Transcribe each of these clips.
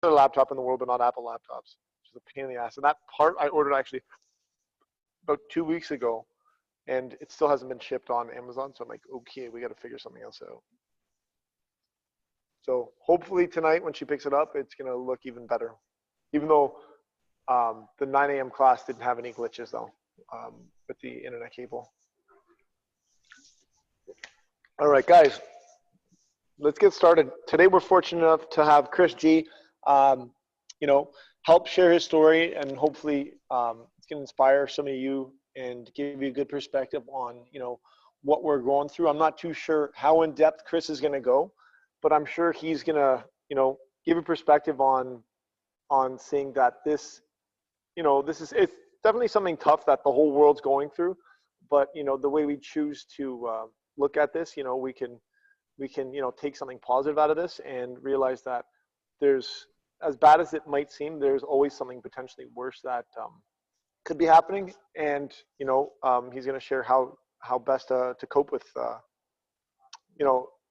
other laptop in the world, but not Apple laptops, which is a pain in the ass. And that part I ordered actually about 2 weeks ago, and it still hasn't been shipped on Amazon. So I'm like, okay, we got to figure something else out. So hopefully tonight when she picks it up, it's gonna look even better. Even though the 9 a.m. class didn't have any glitches though with the internet cable. All right, guys, let's get started. Today we're fortunate enough to have Chris G. You know, help share his story, and hopefully it's gonna inspire some of you and give you a good perspective on what we're going through. I'm not too sure how in depth Chris is gonna go, but I'm sure he's gonna give a perspective on seeing that this it's definitely something tough that the whole world's going through, but the way we choose to look at this, we can take something positive out of this and realize that there's, as bad as it might seem, there's always something potentially worse that could be happening. And he's going to share how best to cope with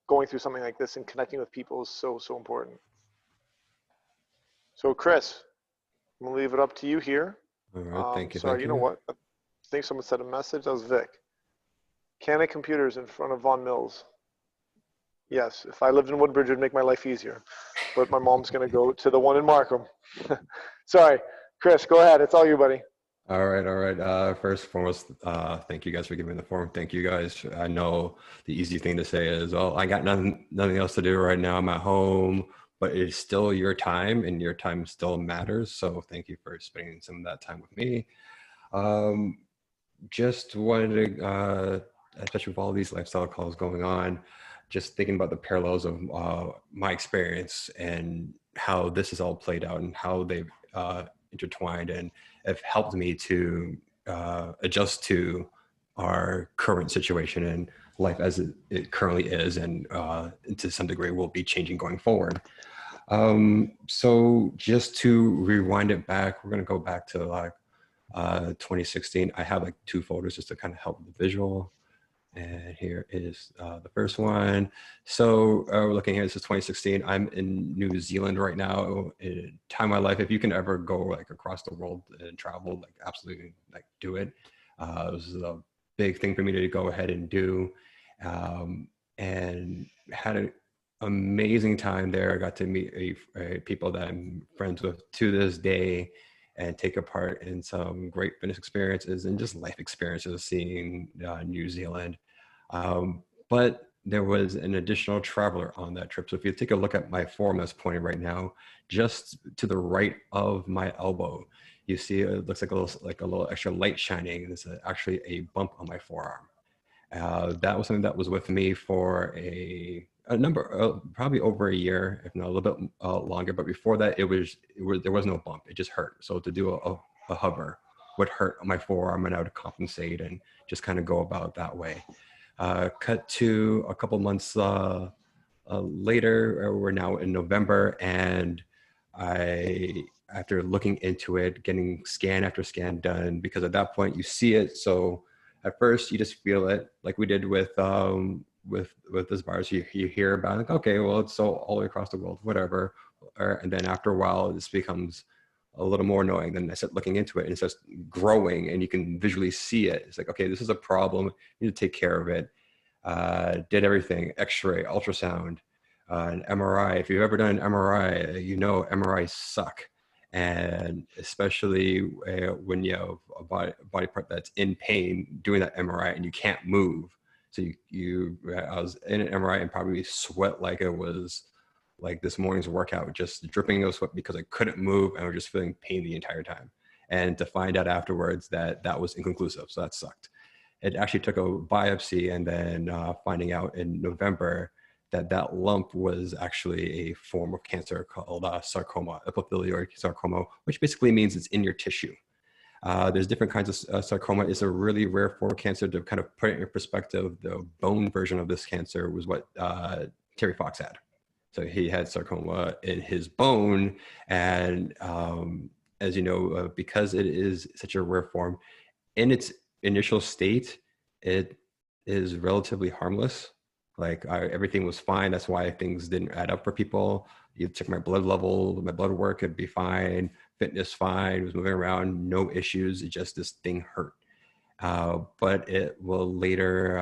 going through something like this, and connecting with people is so important. So Chris, I'm gonna leave it up to you here. All right, thank you. Sorry, thank you you. know what? I think someone sent a message. That was Vic. Canon Computers in front of Von Mills. Yes, if I lived in Woodbridge, it'd make my life easier. But my mom's gonna go to the one in Markham. Sorry, Chris, go ahead. It's all you, buddy. All right. First and foremost, thank you guys for giving me the forum. Thank you guys. I know the easy thing to say is, "Oh, I got nothing else to do right now. I'm at home." But it's still your time, and your time still matters. So thank you for spending some of that time with me. Just wanted to, especially with all these lifestyle calls going on, just thinking about the parallels of my experience and how this has all played out and how they've intertwined and have helped me to adjust to our current situation and life as it currently is, and to some degree will be changing going forward. So just to rewind it back, we're going to go back to like 2016. I have like 2 photos just to kind of help the visual. And here is the first one. So we're looking here, this is 2016. I'm in New Zealand right now. In time of my life, if you can ever go like across the world and travel, like absolutely like do it. This is a big thing for me to go ahead and do. And had an amazing time there. I got to meet people that I'm friends with to this day, and take a part in some great fitness experiences and just life experiences seeing New Zealand. But there was an additional traveler on that trip. So if you take a look at my form that's pointing right now, just to the right of my elbow, you see it looks like a little extra light shining. And it's actually a bump on my forearm. That was something that was with me for a number, probably over a year, if not a little bit longer. But before that, there was no bump. It just hurt. So to do a hover would hurt my forearm, and I would compensate and just kind of go about that way. Cut to a couple months later, we're now in November, and after looking into it, getting scan after scan done, because at that point you see it. So at first you just feel it, like we did with this virus. You hear about it, like, okay, well, it's so all the way across the world, whatever. And then after a while, this becomes a little more annoying. Then I start looking into it, and it starts growing, and you can visually see it. It's like, okay, this is a problem. You need to take care of it. Did everything: X-ray, ultrasound, an MRI. If you've ever done an MRI, you know MRIs suck. And especially when you have a body part that's in pain doing that MRI and you can't move. So I was in an MRI and probably sweat like it was like this morning's workout, just dripping of sweat because I couldn't move and I was just feeling pain the entire time. And to find out afterwards that was inconclusive. So that sucked. It actually took a biopsy, and then finding out in November that lump was actually a form of cancer called sarcoma, epithelioid sarcoma, which basically means it's in your tissue. There's different kinds of sarcoma. It's a really rare form of cancer. To kind of put it in perspective, the bone version of this cancer was what Terry Fox had. So he had sarcoma in his bone. And as you know, because it is such a rare form, in its initial state, it is relatively harmless. Like everything was fine. That's why things didn't add up for people. You check my blood level, my blood work could be fine, fitness fine, was moving around, no issues. It just this thing hurt. But it will later,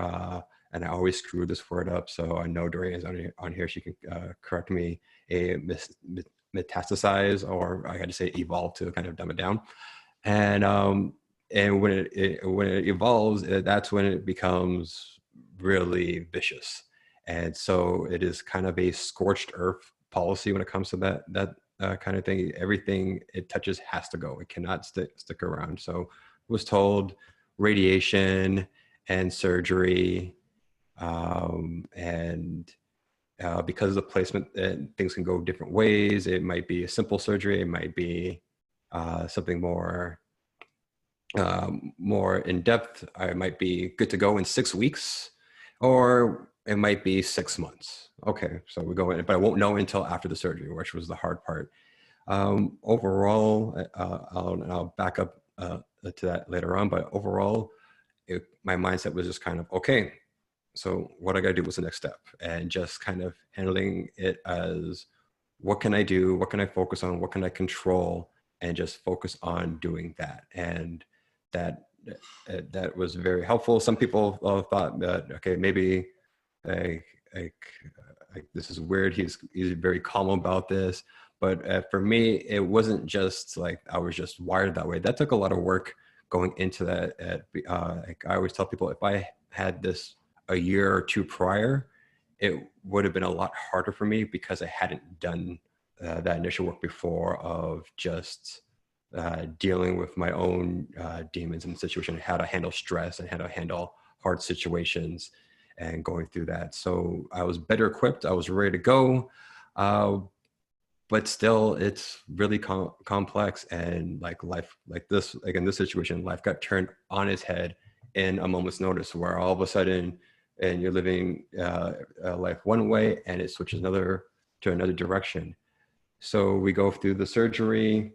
and I always screw this word up, so I know Dorian is on here. She can correct me. A metastasize, or I had to say evolve to kind of dumb it down. And when it evolves, that's when it becomes really vicious. And so it is kind of a scorched earth policy when it comes to that kind of thing. Everything it touches has to go. It cannot stick around. So I was told radiation and surgery, and because of the placement, things can go different ways. It might be a simple surgery. It might be something more in depth. I might be good to go in 6 weeks, or it might be 6 months. Okay, so we go in, but I won't know until after the surgery, which was the hard part. Overall, I'll back up to that later on, but overall, my mindset was just kind of, okay, so what I got to do was the next step, and just kind of handling it as, what can I do? What can I focus on? What can I control? And just focus on doing that. And that was very helpful. Some people thought that, okay, maybe this is weird. He's very calm about this. But for me, it wasn't just like I was just wired that way. That took a lot of work going into that. Like I always tell people, if I had this a year or two prior, it would have been a lot harder for me because I hadn't done that initial work before of just dealing with my own demons in the situation, how to handle stress and how to handle hard situations and going through that. So I was better equipped. I was ready to go. But still, it's really complex, and like life, like this, like in this situation, life got turned on its head in a moment's notice, where all of a sudden, and you're living life one way, and it switches to another direction. So we go through the surgery.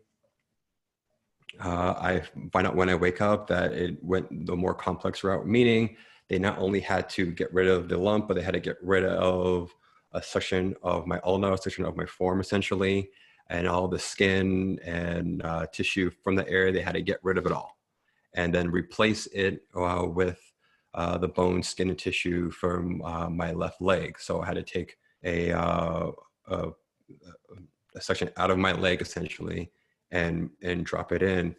I find out when I wake up that it went the more complex route, meaning they not only had to get rid of the lump, but they had to get rid of a section of my ulna, a section of my form, essentially, and all the skin and tissue from the area. They had to get rid of it all, and then replace it with the bone, skin, and tissue from my left leg. So I had to take a section out of my leg, essentially, and drop it in.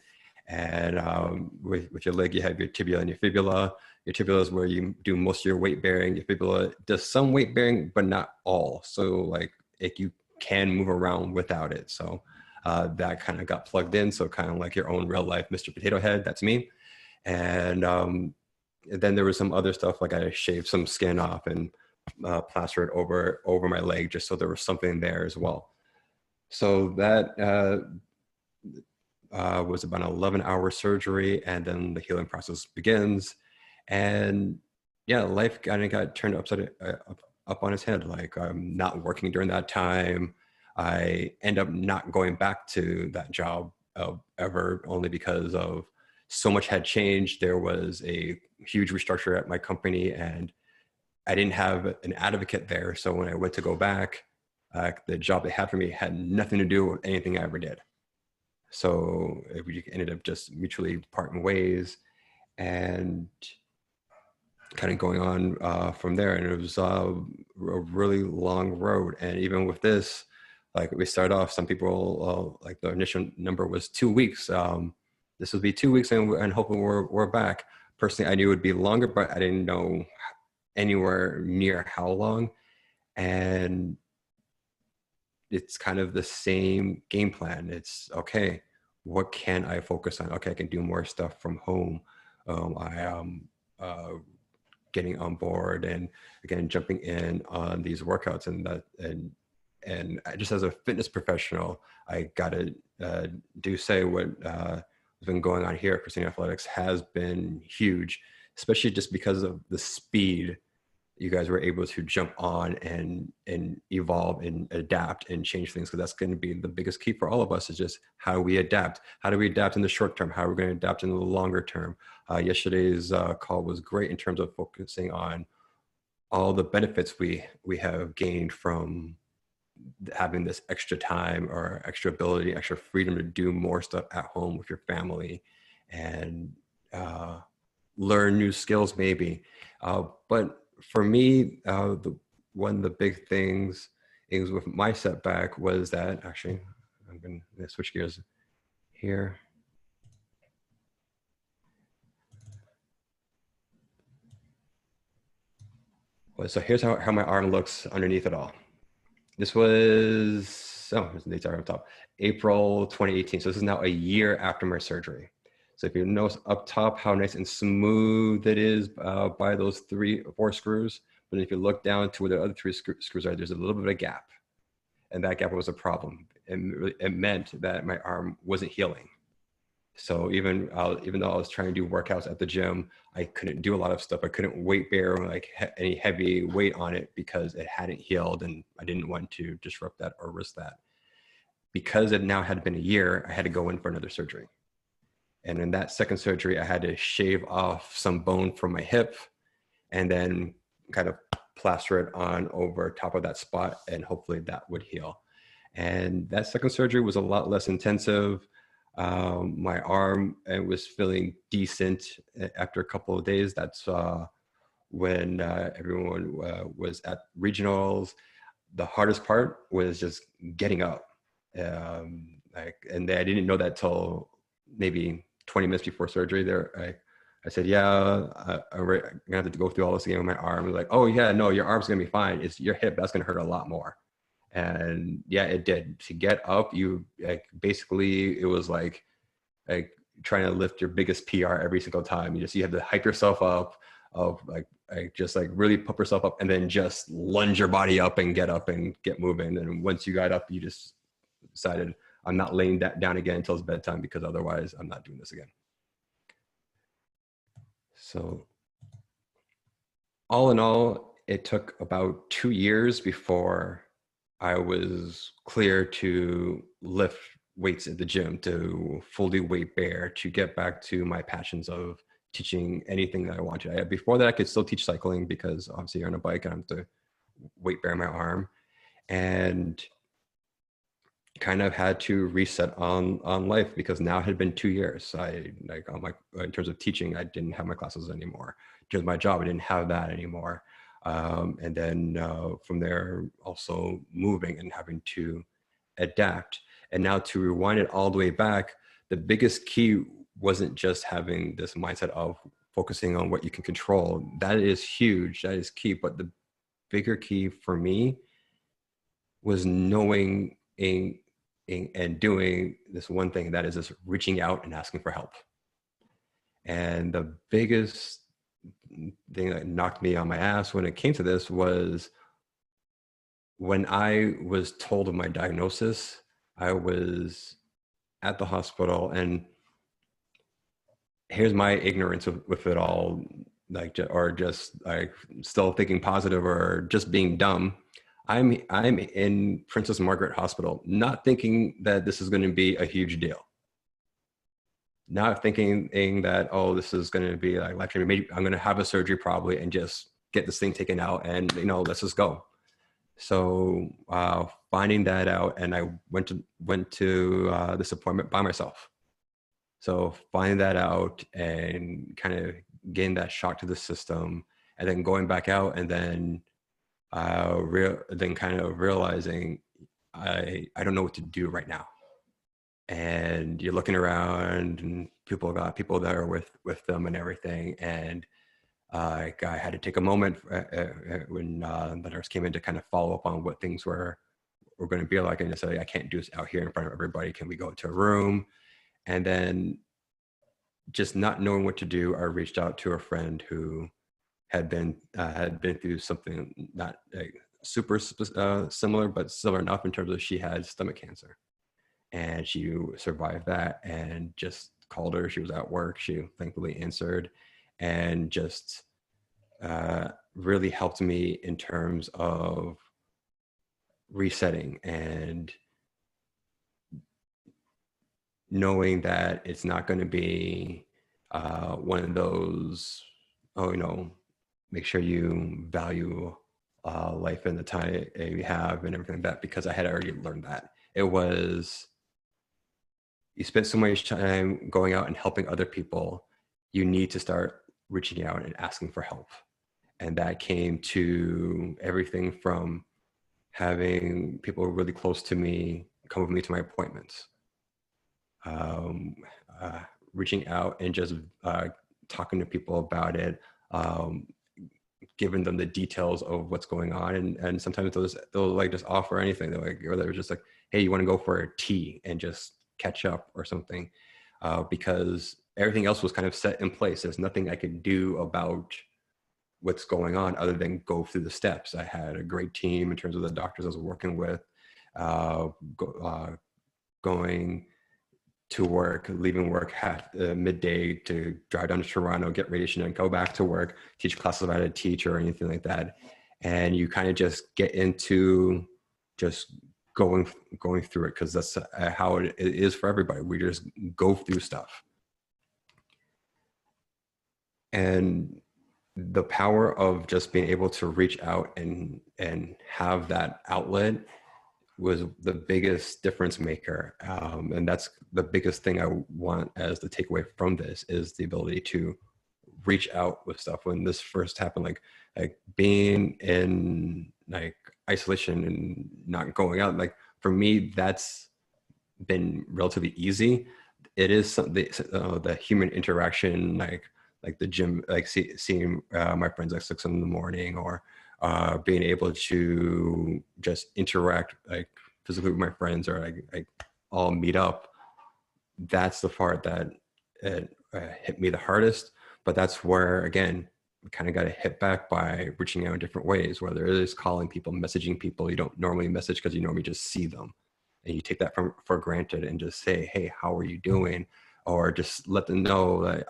And with your leg, you have your tibia and your fibula. Your tibia is where you do most of your weight bearing. Your fibula does some weight bearing, but not all. So like you can move around without it. So that kind of got plugged in. So kind of like your own real life Mr. Potato Head, that's me. And then there was some other stuff, like I shaved some skin off and plastered it over my leg, just so there was something there as well. So that was about an 11-hour surgery, and then the healing process begins. And yeah, life kind of got turned up on its head. Like I'm not working during that time. I end up not going back to that job ever, only because of so much had changed. There was a huge restructure at my company, and I didn't have an advocate there. So when I went to go back, the job they had for me had nothing to do with anything I ever did. So we ended up just mutually parting ways and kind of going on from there. And it was a really long road. And even with this, like we started off, some people, like the initial number was 2 weeks. This would be 2 weeks, and hopefully we're back. Personally, I knew it would be longer, but I didn't know anywhere near how long. And it's kind of the same game plan. It's okay, what can I focus on? Okay, I can do more stuff from home. I am getting on board and again jumping in on these workouts, and I, just as a fitness professional, I gotta say what has been going on here at Cristini Athletics has been huge, especially just because of the speed you guys were able to jump on and evolve and adapt and change things, because that's going to be the biggest key for all of us, is just how we adapt. How do we adapt in the short term? How are we going to adapt in the longer term? Yesterday's call was great in terms of focusing on all the benefits we have gained from having this extra time or extra ability, extra freedom to do more stuff at home with your family and learn new skills maybe. But for me, one of the big things with my setback was that, actually, I'm going to switch gears here. So here's how my arm looks underneath it all. This was, oh, the dates are up top, April 2018. So this is now a year after my surgery. So if you notice up top how nice and smooth it is by those 3 or 4 screws, but if you look down to where the other 3 screws are, there's a little bit of a gap. And that gap was a problem. And it meant that my arm wasn't healing. So even though I was trying to do workouts at the gym, I couldn't do a lot of stuff. I couldn't weight bear like any heavy weight on it because it hadn't healed, and I didn't want to disrupt that or risk that. Because it now had been a year, I had to go in for another surgery. And in that second surgery, I had to shave off some bone from my hip and then kind of plaster it on over top of that spot, and hopefully that would heal. And that second surgery was a lot less intensive. My arm, it was feeling decent after a couple of days. That's when everyone was at regionals. The hardest part was just getting up. And I didn't know that till maybe 20 minutes before surgery. I said, yeah, I'm gonna have to go through all this again with my arm. They're like, oh yeah, no, your arm's gonna be fine. It's your hip that's gonna hurt a lot more. And yeah, it did. To get up, basically it was like trying to lift your biggest PR every single time. You have to hype yourself up, of just really pump yourself up, and then just lunge your body up and get moving. And once you got up, you just decided, I'm not laying that down again until it's bedtime, because otherwise I'm not doing this again. So all in all, it took about 2 years before I was clear to lift weights at the gym, to fully weight bear, to get back to my passions of teaching anything that I wanted. Before that, I could still teach cycling because obviously you're on a bike and I have to weight bear my arm, and kind of had to reset on life, because now it had been 2 years. In terms of teaching, I didn't have my classes anymore. In terms of my job, I didn't have that anymore. And then from there, also moving and having to adapt. And now to rewind it all the way back, the biggest key wasn't just having this mindset of focusing on what you can control. That is huge, that is key. But the bigger key for me was knowing and doing this one thing, that is just reaching out and asking for help. And the biggest thing that knocked me on my ass when it came to this was when I was told of my diagnosis. I was at the hospital, and here's my ignorance with it all, or just still thinking positive or just being dumb. I'm in Princess Margaret Hospital, not thinking that this is going to be a huge deal. Not thinking that, oh, this is going to be like life-changing. Maybe I'm going to have a surgery probably and just get this thing taken out, and let's just go. So finding that out, and I went to this appointment by myself. So finding that out and kind of getting that shock to the system, and then going back out, and then then kind of realizing I don't know what to do right now. And you're looking around, and people that are with them and everything. And I had to take a moment when the nurse came in to kind of follow up on what things were going to be like. And I said, I can't do this out here in front of everybody. Can we go to a room? And then, just not knowing what to do, I reached out to a friend who had been through something not super similar, but similar enough in terms of she had stomach cancer, and she survived that. And just called her. She was at work. She thankfully answered, and just really helped me in terms of resetting and knowing that it's not going to be one of those, make sure you value life and the time you have and everything like that, because I had already learned that. It was, you spend so much time going out and helping other people, you need to start reaching out and asking for help. And that came to everything from having people really close to me come with me to my appointments, um, uh, reaching out and just talking to people about it, um, giving them the details of what's going on. And sometimes they'll like just offer anything. They're like, or they're just like, hey, you want to go for a tea and just catch up or something, because everything else was kind of set in place. There's nothing I could do about what's going on other than go through the steps. I had a great team in terms of the doctors I was working with, going to work, leaving work midday to drive down to Toronto, get radiation and go back to work, teach classes about how to teach or anything like that. And you kind of just get into just going through it, because that's how it is for everybody. We just go through stuff. And the power of just being able to reach out and have that outlet was the biggest difference maker. And that's the biggest thing I want as the takeaway from this, is the ability to reach out with stuff. When this first happened, like being in like isolation and not going out, like for me, that's been relatively easy. It is something, the human interaction, like the gym, like seeing my friends at 6 in the morning, or being able to just interact like physically with my friends, or like all meet up. That's the part that it hit me the hardest. But that's where, again, we kind of got hit back by reaching out in different ways, whether it is calling people, messaging people you don't normally message because you normally just see them. And you take that for granted and just say, hey, how are you doing? Or just let them know that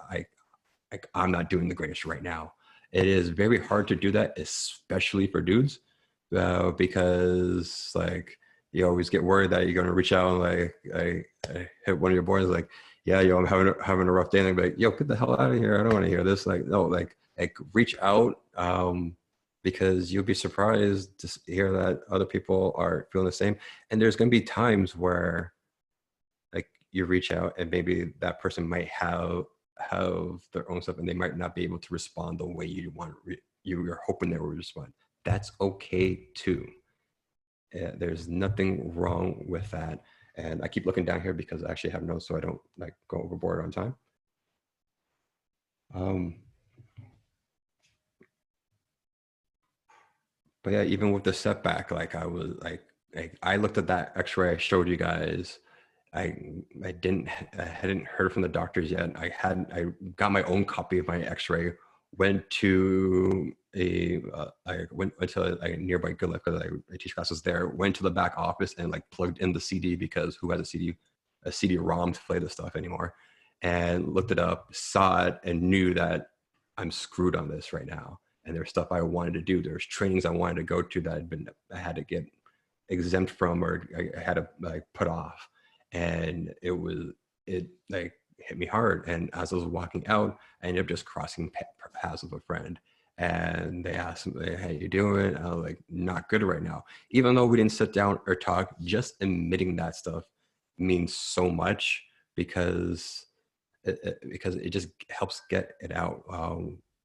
I'm not doing the greatest right now. It is very hard to do that, especially for dudes, because like you always get worried that you're going to reach out and like I hit one of your boys like, yeah, yo, I'm having a rough day. And I'm like, yo, get the hell out of here. I don't want to hear this. Like, no, like reach out, because you'll be surprised to hear that other people are feeling the same. And there's going to be times where like you reach out and maybe that person might have their own stuff and they might not be able to respond the way you want, you're hoping they will respond. That's okay too. There's nothing wrong with that. And I keep looking down here because I actually have notes so I don't like go overboard on time. But yeah, even with the setback, like I was like I looked at that x-ray I showed you guys. I hadn't heard from the doctors yet. I got my own copy of my x-ray, went to I went to a nearby Good Life because I teach classes there, went to the back office and like plugged in the CD, because who has a CD-ROM to play this stuff anymore, and looked it up, saw it, and knew that I'm screwed on this right now. And there's stuff I wanted to do. There's trainings I wanted to go to that I had to get exempt from, or I had to like put off. And it like hit me hard. And as I was walking out, I ended up just crossing paths with a friend. And they asked me, how you doing? I was like, not good right now. Even though we didn't sit down or talk, just admitting that stuff means so much, because it just helps get it out.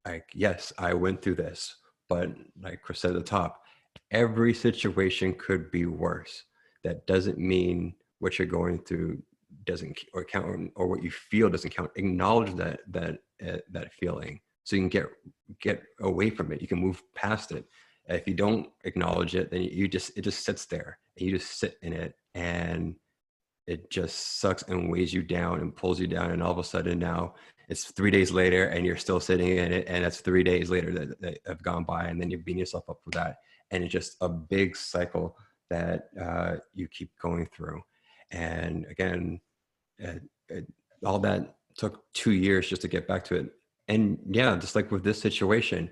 Like, yes, I went through this, but like Chris said at the top, every situation could be worse. That doesn't mean what you're going through doesn't or count, or what you feel doesn't count. Acknowledge that feeling, so you can get away from it. You can move past it. If you don't acknowledge it, then it just sits there, and you just sit in it, and it just sucks and weighs you down and pulls you down. And all of a sudden now it's 3 days later and you're still sitting in it. And that's 3 days later that have gone by, and then you're beating yourself up for that. And it's just a big cycle that you keep going through. And again, all that took 2 years just to get back to it. And yeah, just like with this situation,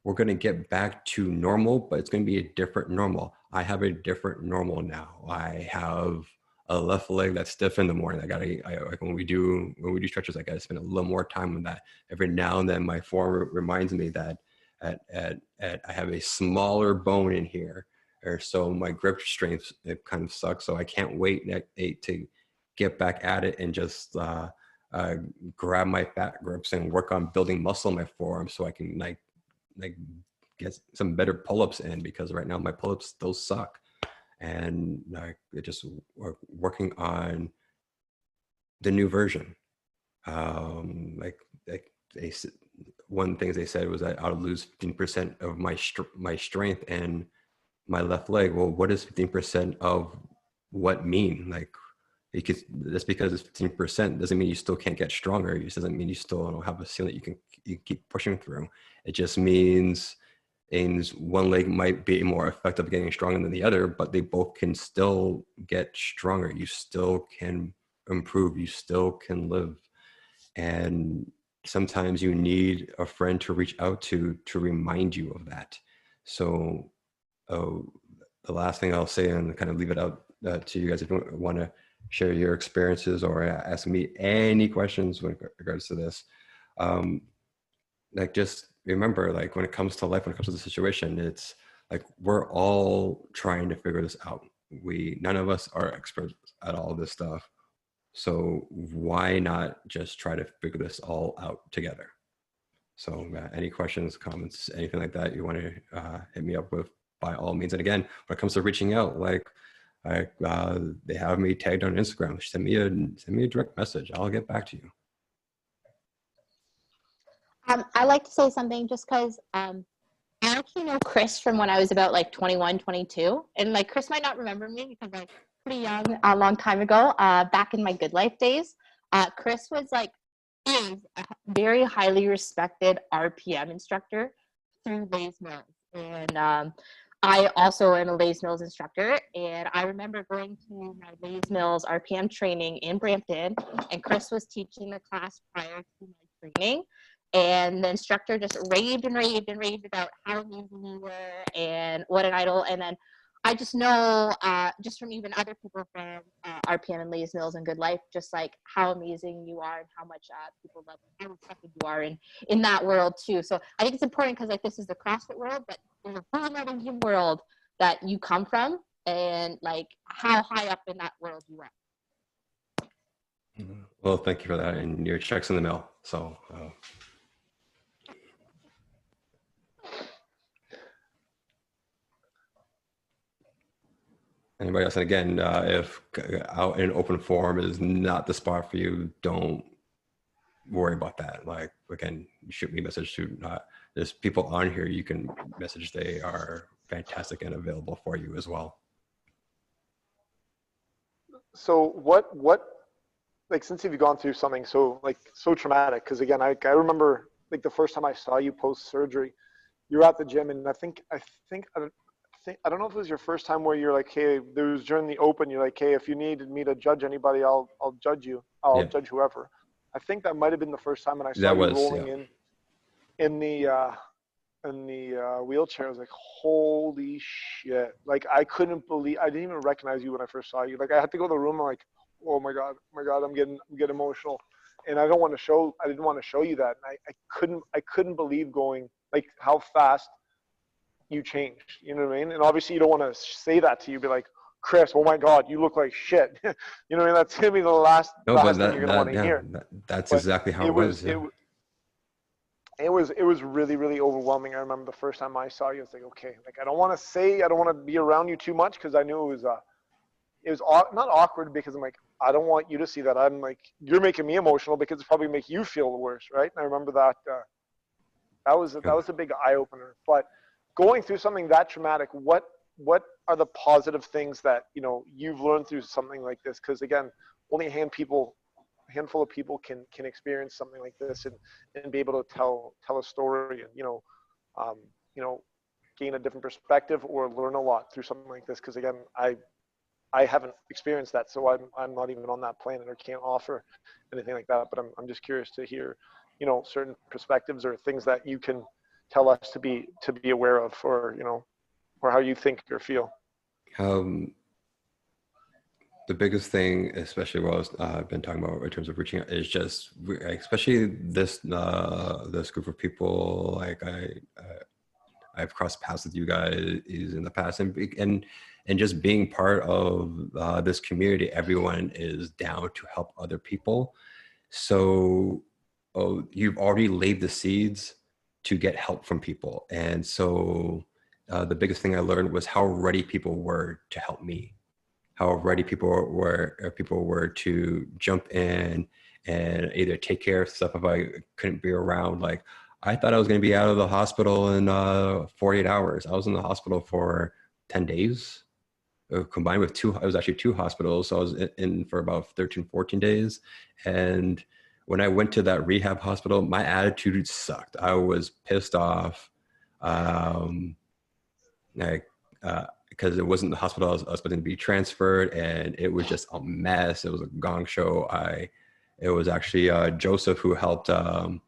we're going to get back to normal, but it's going to be a different normal. I have a different normal now. I have a left leg that's stiff in the morning. Like when we do stretches, I got to spend a little more time on that. Every now and then my form reminds me that I have a smaller bone in here, or so my grip strength, it kind of sucks. So I can't wait to get back at it and just grab my fat grips and work on building muscle in my forearm so I can like get some better pull-ups in, because right now my pull-ups, those suck. And it just working on the new version. Like they, one thing they said was that I would lose 15% of my strength and my left leg. Well, what does 15% of what mean? Like, because just because it's 15% doesn't mean you still can't get stronger. It just doesn't mean you still don't have a ceiling that you keep pushing through. It just means one leg might be more effective at getting stronger than the other, but they both can still get stronger. You still can improve. You still can live. And sometimes you need a friend to reach out to remind you of that. So the last thing I'll say, and kind of leave it out to you guys, if you want to share your experiences or ask me any questions with regards to this, like, just remember, like, when it comes to life, when it comes to the situation, it's like we're all trying to figure this out. None of us are experts at all this stuff. So why not just try to figure this all out together? So any questions, comments, anything like that you want to hit me up with, by all means. And again, when it comes to reaching out, like they have me tagged on Instagram. Send me a direct message. I'll get back to you. I like to say something just because I actually know Chris from when I was about like 21, 22. And like Chris might not remember me because like pretty young, a long time ago, back in my Good Life days. Chris was like, is a very highly respected RPM instructor through Les Mills. And I also am a Les Mills instructor. And I remember going to my Les Mills RPM training in Brampton, and Chris was teaching the class prior to my training. And the instructor just raved and raved and raved about how amazing you were and what an idol. And then I just know, just from even other people from RPM and Les Mills and Good Life, just like how amazing you are and how much people love you, how respected you are in that world too. So I think it's important because like this is the CrossFit world, but there's a whole other world that you come from and like how high up in that world you are. Well, thank you for that. And your check's in the mail. So. Anybody else? And again, if out in open forum is not the spot for you, don't worry about that. Like, again, shoot me a message to there's people on here you can message. They are fantastic and available for you as well. So what like, since you've gone through something so traumatic, because again, I remember like the first time I saw you post surgery, you were at the gym, and I don't know if it was your first time where you're like, hey, there was during the open, you're like, hey, if you needed me to judge anybody, I'll judge you. I'll judge whoever. I think that might have been the first time when I saw you rolling in the wheelchair. I was like, holy shit. Like, I didn't even recognize you when I first saw you. Like, I had to go to the room. I'm like, oh my God, I'm getting emotional. And I didn't want to show you that. And I couldn't believe going, like, how fast you changed. You know what I mean? And obviously you don't want to say that to you, be like, Chris, oh my God, you look like shit. You know what I mean? That's gonna be the last thing you're gonna want to hear. That's exactly how it was. It was really, really overwhelming. I remember the first time I saw you, I was like, okay, like, I don't want to be around you too much, because I knew it was not awkward, because I'm like, I don't want you to see that. I'm like, you're making me emotional because it's probably make you feel worse, right? And I remember that that was a big eye opener. But going through something that traumatic, what are the positive things that you've learned through something like this? Because again, only a handful of people can experience something like this and be able to tell a story and gain a different perspective or learn a lot through something like this. Because again, I haven't experienced that, so I'm not even on that planet or can't offer anything like that. But I'm just curious to hear certain perspectives or things that you can tell us to be aware of, or how you think or feel. The biggest thing, especially what I've been talking about in terms of reaching out, is just especially this group of people. Like I've crossed paths with you guys in the past, and just being part of this community. Everyone is down to help other people. So you've already laid the seeds to get help from people, and so the biggest thing I learned was how ready people were to help me, how ready people were to jump in and either take care of stuff if I couldn't be around. Like I thought I was going to be out of the hospital in 48 hours. I was in the hospital for 10 days, combined with two. It was actually two hospitals. So I was in for about 13, 14 days. And when I went to that rehab hospital, my attitude sucked. I was pissed off. Because it wasn't the hospital I was supposed to be transferred, and it was just a mess. It was a gong show. It was actually Joseph who helped to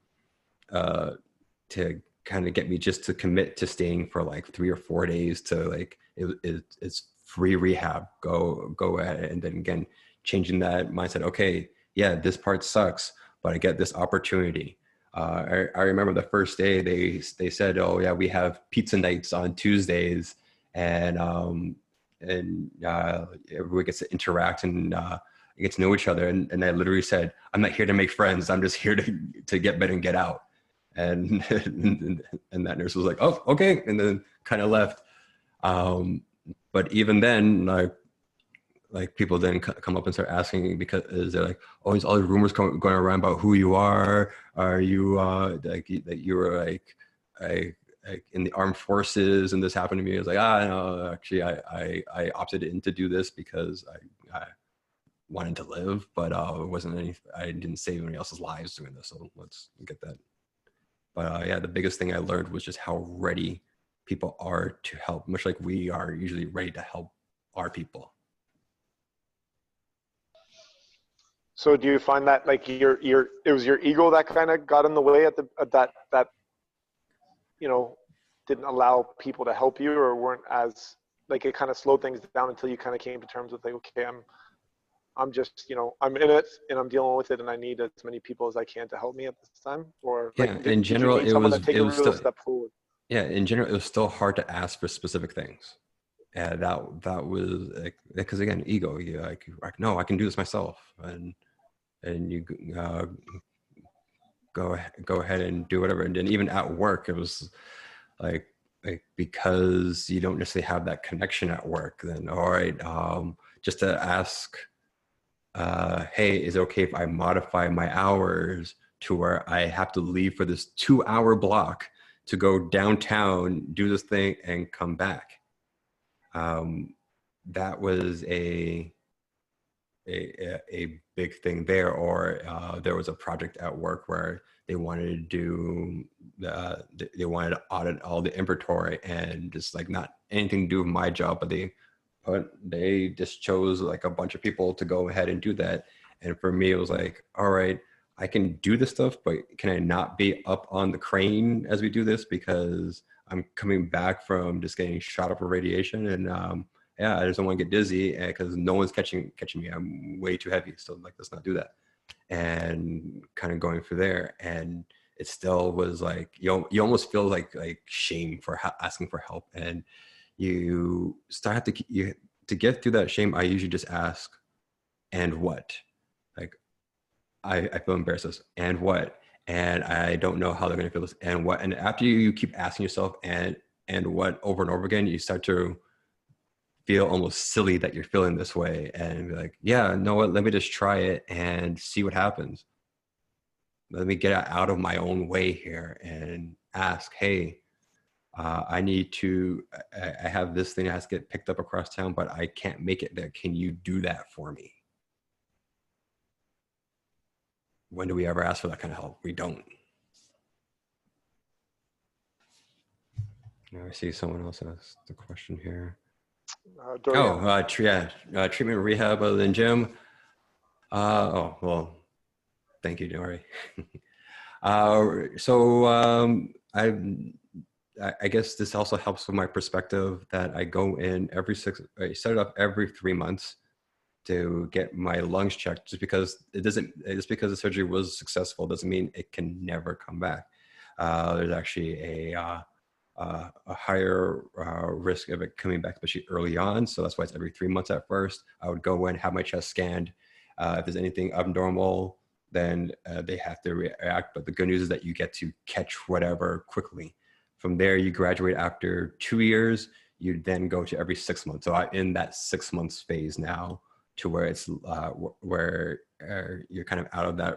kind of get me just to commit to staying for like 3 or 4 days to like it's free rehab. Go at it, and then again changing that mindset. Okay, yeah, this part sucks, but I get this opportunity. I remember the first day they said, oh yeah, we have pizza nights on Tuesdays. And everybody gets to interact and get to know each other. And I literally said, I'm not here to make friends. I'm just here to get better and get out. And and that nurse was like, oh, okay. And then kind of left. But even then, like people then come up and start asking, because they're like, oh, there's all these rumors going around about who you are. Are you like that you were like in the armed forces and this happened to me? I was like, no, actually I opted in to do this because I wanted to live, but it wasn't I didn't save anybody else's lives doing this. So let's get that. But yeah, the biggest thing I learned was just how ready people are to help, much like we are usually ready to help our people. So do you find that like it was your ego that kind of got in the way at that didn't allow people to help you, or weren't as like it kind of slowed things down until you kind of came to terms with like, okay, I'm just, I'm in it and I'm dealing with it and I need as many people as I can to help me at this time? Or Yeah, like, in general, did you need someone to take a real step forward? Yeah, in general, it was still hard to ask for specific things. And that was like, because again, ego, you like, no, I can do this myself. And you go ahead and do whatever. And then even at work, it was like because you don't necessarily have that connection at work, then all right, just to ask, hey, is it okay if I modify my hours to where I have to leave for this 2-hour block to go downtown, do this thing, and come back? That was a big thing there. Or there was a project at work where they wanted to do they wanted to audit all the inventory, and just like not anything to do with my job, but they just chose like a bunch of people to go ahead and do that. And for me, it was like, all right, I can do this stuff, but can I not be up on the crane as we do this, because I'm coming back from just getting shot up with radiation, and yeah, I just don't want to get dizzy because no one's catching me. I'm way too heavy. So like, let's not do that. And kind of going through there, and it still was like, you almost feel like shame for asking for help. And you start to get through that shame. I usually just ask, and what? Like, I feel embarrassed. And what? And I don't know how they're going to feel this. And what? And after you keep asking yourself and what over and over again, you start to feel almost silly that you're feeling this way, and be like, yeah, know what? Let me just try it and see what happens. Let me get out of my own way here and ask, hey, I have this thing that has to get picked up across town, but I can't make it there. Can you do that for me? When do we ever ask for that kind of help? We don't. I see someone else asked the question here. Treatment rehab other than gym. Well, thank you, Dory. I guess this also helps with my perspective that I go in I set it up every 3 months to get my lungs checked. Just because the surgery was successful doesn't mean it can never come back. There's actually a higher risk of it coming back, especially early on. So that's why it's every 3 months at first. I would go in, have my chest scanned. If there's anything abnormal, then they have to react. But the good news is that you get to catch whatever quickly. From there, you graduate after 2 years. You then go to every 6 months. So I'm in that 6 months phase now, to where it's where you're kind of out of that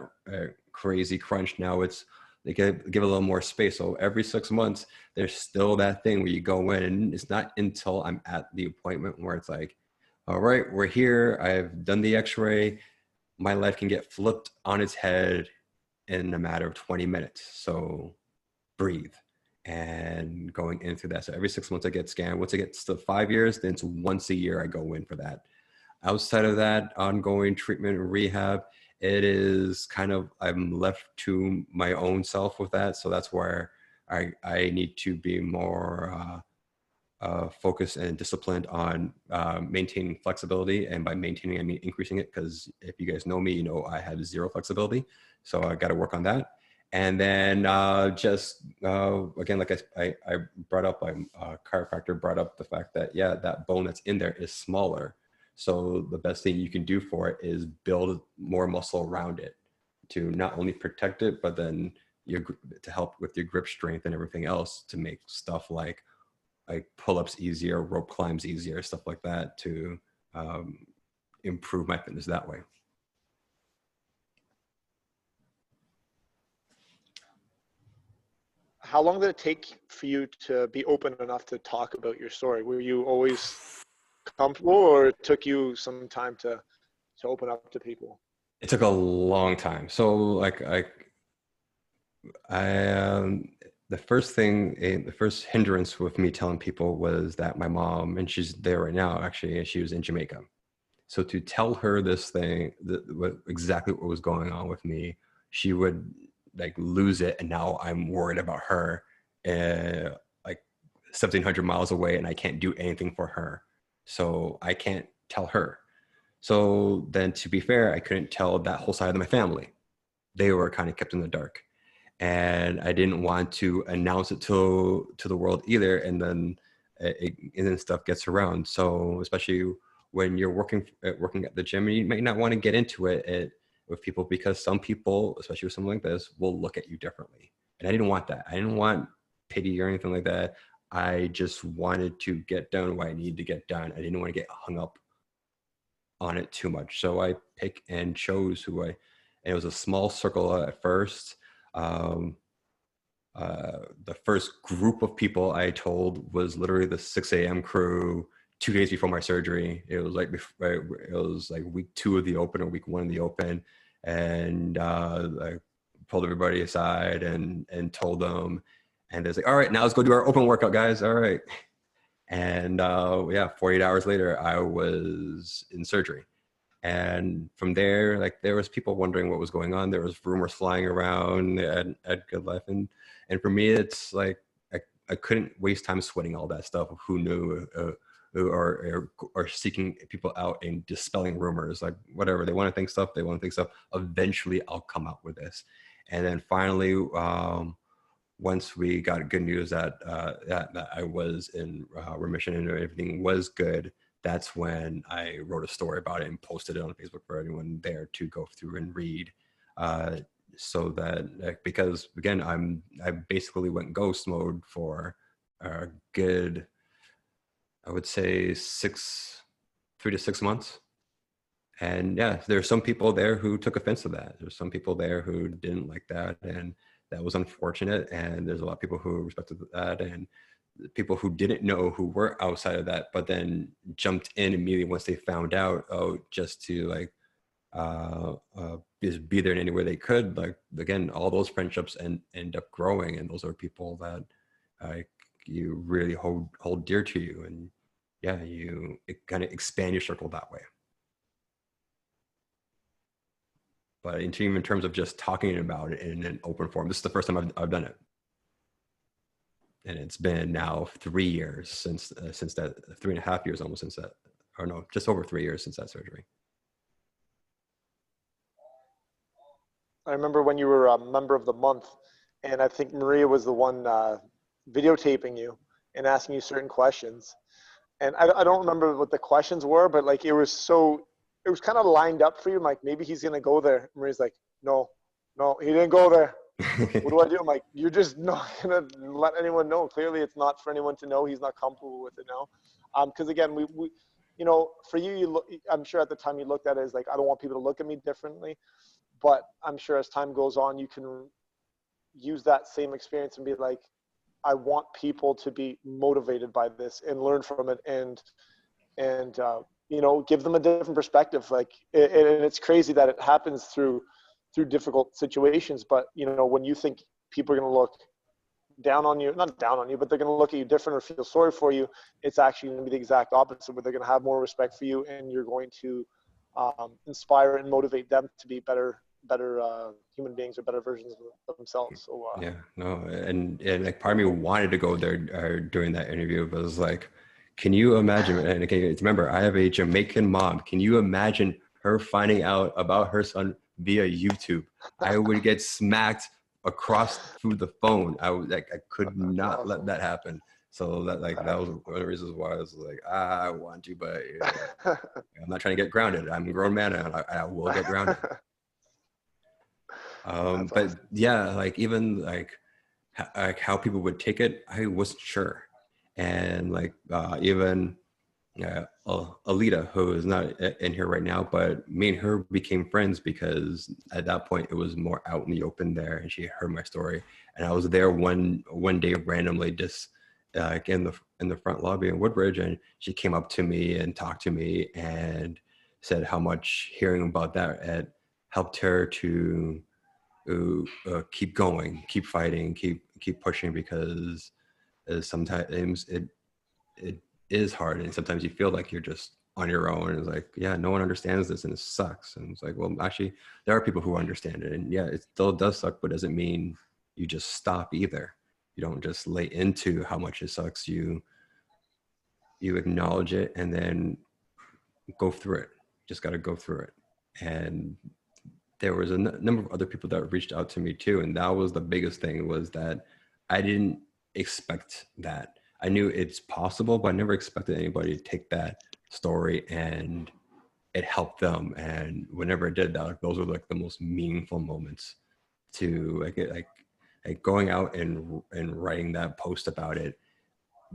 crazy crunch. Now it's they give a little more space. So every 6 months, there's still that thing where you go in, and it's not until I'm at the appointment where it's like, all right, we're here. I've done the X-ray. My life can get flipped on its head in a matter of 20 minutes. So breathe. And going into that. So every 6 months I get scanned. Once it gets to 5 years, then it's once a year I go in for that. Outside of that, ongoing treatment and rehab, it is kind of, I'm left to my own self with that. So that's where I need to be more focused and disciplined on maintaining flexibility. And by maintaining, I mean increasing it, because if you guys know me, you know I have zero flexibility. So I got to work on that. And then again, like I brought up, a chiropractor brought up the fact that, yeah, that bone that's in there is smaller. So the best thing you can do for it is build more muscle around it to not only protect it, but then to help with your grip strength and everything else, to make stuff like pull-ups easier, rope climbs easier, stuff like that, to improve my fitness that way. How long did it take for you to be open enough to talk about your story? Were you always comfortable, or it took you some time to open up to people? It took a long time. So like the first hindrance with me telling people was that my mom, and she's there right now actually, and she was in Jamaica. So to tell her this thing, exactly what was going on with me, she would like lose it. And now I'm worried about her, like 1,700 miles away, and I can't do anything for her. So I can't tell her. So then, to be fair, I couldn't tell that whole side of my family. They were kind of kept in the dark. And I didn't want to announce it to the world either. And then stuff gets around. So especially when you're working at the gym, you might not want to get into it with people, because some people, especially with something like this, will look at you differently. And I didn't want that. I didn't want pity or anything like that. I just wanted to get done what I needed to get done. I didn't want to get hung up on it too much. So I pick and chose and it was a small circle at first. The first group of people I told was literally the 6 a.m. crew 2 days before my surgery. It was like week 2 of the open or week 1 of the open. And I pulled everybody aside and told them, and they're like, all right, now let's go do our open workout, guys. All right. And 48 hours later, I was in surgery. And from there, like, there was people wondering what was going on. There was rumors flying around at Good Life. And for me, it's like, I couldn't waste time sweating all that stuff of who knew or seeking people out and dispelling rumors. Like, whatever, they want to think stuff. Eventually I'll come out with this. And then finally, once we got good news that I was in remission and everything was good, that's when I wrote a story about it and posted it on Facebook for anyone there to go through and read. So that, because again, I basically went ghost mode for a good, I would say 3 to 6 months. And yeah, there's some people there who took offense to that. There's some people there who didn't like that, and that was unfortunate. And there's a lot of people who respected that, and people who didn't know, who were outside of that, but then jumped in immediately once they found out, just to like just be there in any way they could. Like, again, all those friendships end up growing, and those are people that you really hold dear to you, and yeah, it kind of expand your circle that way. But in terms of just talking about it in an open forum, this is the first time I've done it. And it's been now 3 years since that, 3.5 years almost since that, or no, just over 3 years since that surgery. I remember when you were a member of the month, and I think Maria was the one videotaping you and asking you certain questions. And I don't remember what the questions were, but like it was kind of lined up for you. I'm like, maybe he's gonna go there. Maria's like, no, no, he didn't go there. What do I do? I'm like, you're just not gonna let anyone know. Clearly, it's not for anyone to know. He's not comfortable with it now. Because again, we, you know, for you, I'm sure at the time you looked at it as like, I don't want people to look at me differently. But I'm sure as time goes on, you can use that same experience and be like, I want people to be motivated by this and learn from it, and you know, give them a different perspective. Like, and it's crazy that it happens through difficult situations. But you know, when you think people are going to look down on you, not down on you, but they're going to look at you different or feel sorry for you, it's actually going to be the exact opposite, where they're going to have more respect for you, and you're going to inspire and motivate them to be better human beings or better versions of themselves. So Yeah, no, and like part of me wanted to go there during that interview, but it was like, can you imagine? And again, remember, I have a Jamaican mom. Can you imagine her finding out about her son via YouTube? I would get smacked across through the phone. I was like, I could not awesome. let that happen. So that that was one of the reasons why I was like, I want to, but I'm not trying to get grounded. I'm a grown man, and I will get grounded. That's But awesome. yeah, like even like how people would take it, I wasn't sure. And like even Alita, who is not in here right now, but me and her became friends because at that point it was more out in the open there, and she heard my story. And I was there one day randomly, just in the front lobby in Woodbridge, and she came up to me and talked to me and said how much hearing about that had helped her to keep going, keep fighting, keep pushing, because sometimes it is hard, and sometimes you feel like you're just on your own, and it's like, yeah, no one understands this and it sucks. And it's like, well, actually there are people who understand it, and yeah, it still does suck, but doesn't mean you just stop either. You don't just lay into how much it sucks. You acknowledge it and then go through it. Just got to go through it. And there was a number of other people that reached out to me too, and that was the biggest thing, was that I didn't expect that. I knew it's possible, but I never expected anybody to take that story and it helped them. And whenever it did that, like, those were like the most meaningful moments to like going out and writing that post about it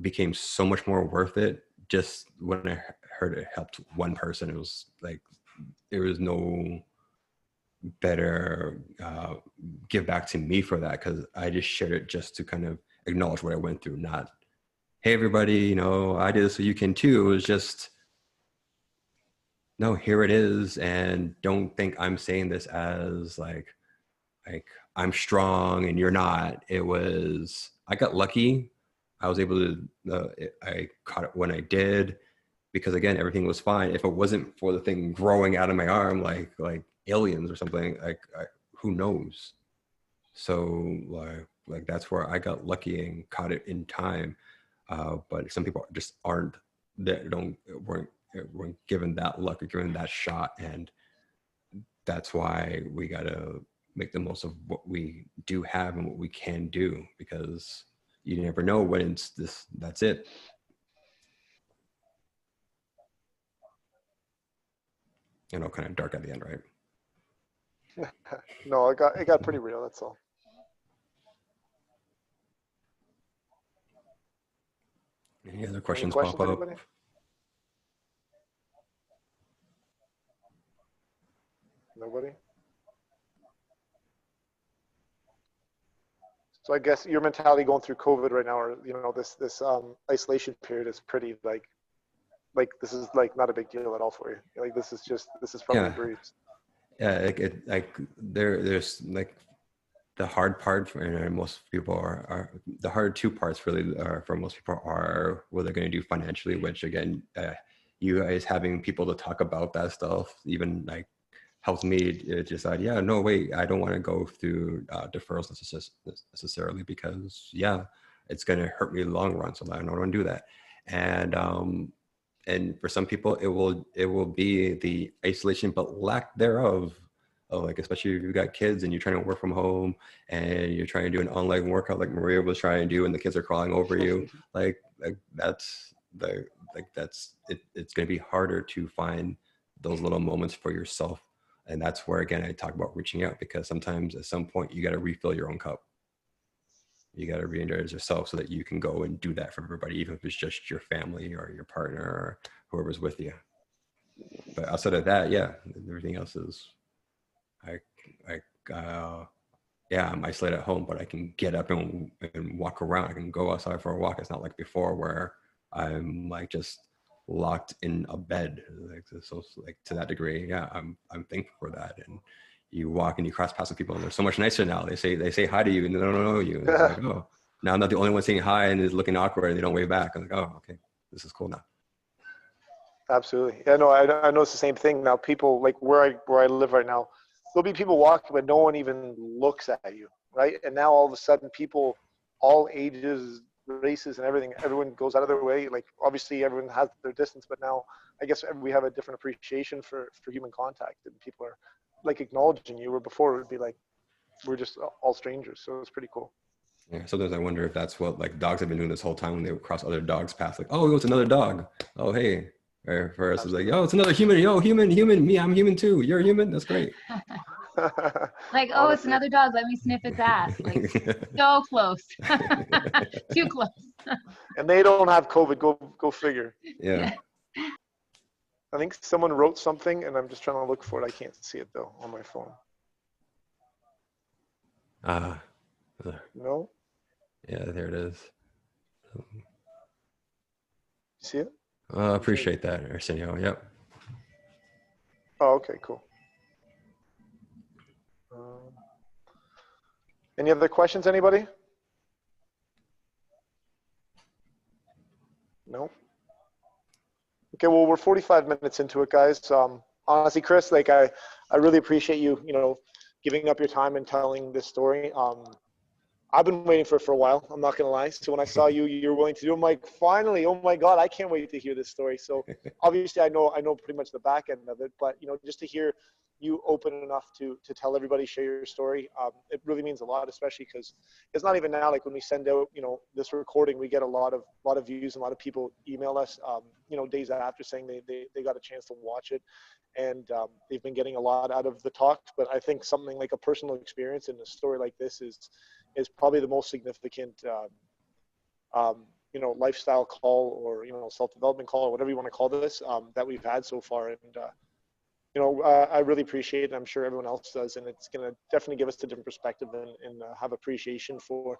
became so much more worth it. Just when I heard it helped one person, it was like there was no better give back to me for that, because I just shared it just to kind of acknowledge what I went through, not, hey everybody, you know, I did this so you can too. It was just, no, here it is. And don't think I'm saying this as like I'm strong and you're not. It was, I got lucky. I was able to I caught it when I did, because again, everything was fine. If it wasn't for the thing growing out of my arm like aliens or something, like who knows. So like that's where I got lucky and caught it in time. But some people just aren't, that weren't given that luck or given that shot, and that's why we gotta make the most of what we do have and what we can do, because you never know when it's this, that's it. You know, kind of dark at the end, right? No, it got pretty real. That's all. Any other Any questions pop questions, up? anybody? Nobody. So I guess your mentality going through COVID right now, or you know, this isolation period is pretty like this is like not a big deal at all for you. Like this is from your Yeah, breeze. yeah. Like there's like the hard part for, and most people are the hard two parts really are for most people are what they're going to do financially, which again, you guys having people to talk about that stuff even like helps me decide, yeah, no, wait, I don't want to go through deferrals necessarily, because yeah, it's going to hurt me in the long run, so I don't want to do that. And for some people it will be the isolation but lack thereof like, especially if you've got kids and you're trying to work from home and you're trying to do an online workout like Maria was trying to do and the kids are crawling over you, like that's it's going to be harder to find those little moments for yourself. And that's where, again, I talk about reaching out, because sometimes at some point you got to refill your own cup. You got to re-energize yourself so that you can go and do that for everybody, even if it's just your family or your partner or whoever's with you. But outside of that, yeah, everything else is, yeah, I'm isolated at home, but I can get up and walk around. I can go outside for a walk. It's not like before where I'm like just locked in a bed, like, so like to that degree. Yeah, I'm thankful for that. And you walk and you cross paths with people, and they're so much nicer now. They say hi to you and they don't know you. And it's like, oh, now I'm not the only one saying hi and is looking awkward and they don't wave back. I'm like, oh, okay, this is cool now. Absolutely. Yeah, no, I know it's the same thing now. People, like where I live right now, there'll be people walking, but no one even looks at you, right? And now all of a sudden, people, all ages, races, and everything, everyone goes out of their way. Like obviously, everyone has their distance, but now I guess we have a different appreciation for human contact, and people are like acknowledging you. Where before it would be like we're just all strangers. So it's pretty cool. Yeah, sometimes I wonder if that's what like dogs have been doing this whole time when they would cross other dogs' paths. Like, oh, it's another dog. Oh, hey. Or for us, it's like, oh, it's another human. Yo, human. Me, I'm human too. You're human. That's great. Like, oh, it's another dog. Let me sniff its ass. Like, so close. Too close. And they don't have COVID. Go figure. Yeah. I think someone wrote something, and I'm just trying to look for it. I can't see it though on my phone. No. Yeah, there it is. See it? Appreciate that, Arsenio. Yep. Oh, okay, cool. Any other questions, anybody? No? Okay, well, we're 45 minutes into it, guys. Honestly, Chris, like I really appreciate you, giving up your time and telling this story. I've been waiting for it for a while. I'm not going to lie. So when I saw you're willing to do it, I'm like, finally, oh my God, I can't wait to hear this story. So obviously I know pretty much the back end of it, but just to hear you open enough to tell everybody, share your story, it really means a lot, especially because it's not even now, like when we send out, this recording, we get a lot of views, and a lot of people email us, days after saying they got a chance to watch it. And they've been getting a lot out of the talk, but I think something like a personal experience in a story like this is probably the most significant, lifestyle call, or, self-development call, or whatever you want to call this, that we've had so far. And, I really appreciate it. I'm sure everyone else does. And it's going to definitely give us a different perspective and have appreciation for,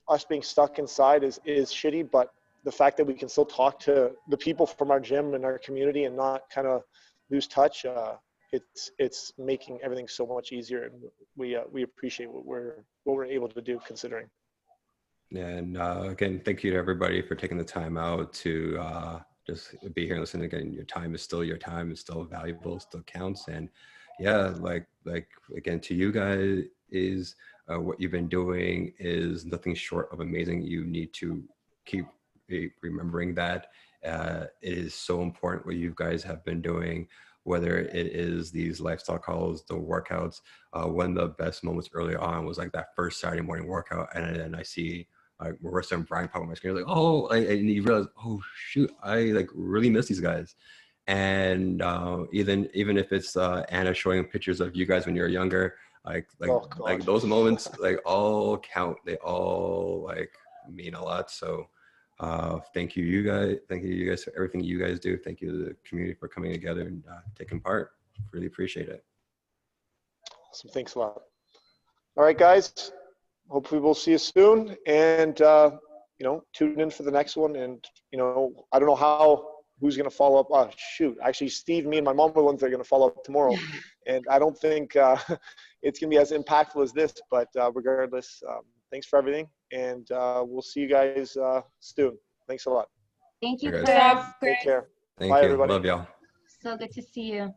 us being stuck inside is shitty, but the fact that we can still talk to the people from our gym and our community and not kind of lose touch, it's making everything so much easier, and we appreciate what we're able to do, considering. Yeah, and again, thank you to everybody for taking the time out to just be here and listen. Again, your time is still your time. It's still valuable. It still counts. And yeah, like again, to you guys, is what you've been doing is nothing short of amazing. You need to keep remembering that. It is so important what you guys have been doing, whether it is these lifestyle calls, the workouts. One of the best moments early on was like that first Saturday morning workout, and then I see Marissa and Brian pop on my screen, like, oh, and you realize, oh shoot, I like really miss these guys. And even if it's Anna showing pictures of you guys when you were younger, like those moments like all count. They all like mean a lot. So thank you guys for everything you guys do. Thank you to the community for coming together and taking part. Really appreciate it. Awesome. Thanks a lot. All right, guys, hopefully we'll see you soon, and tune in for the next one. And I don't know who's going to follow up. Oh shoot, actually Steve, me and my mom are the ones that are going to follow up tomorrow, and I don't think it's going to be as impactful as this, but regardless, thanks for everything, and we'll see you guys soon. Thanks a lot. Thank you, Hey, Chris. Take care. Thank Bye, you. everybody. Love y'all. So good to see you.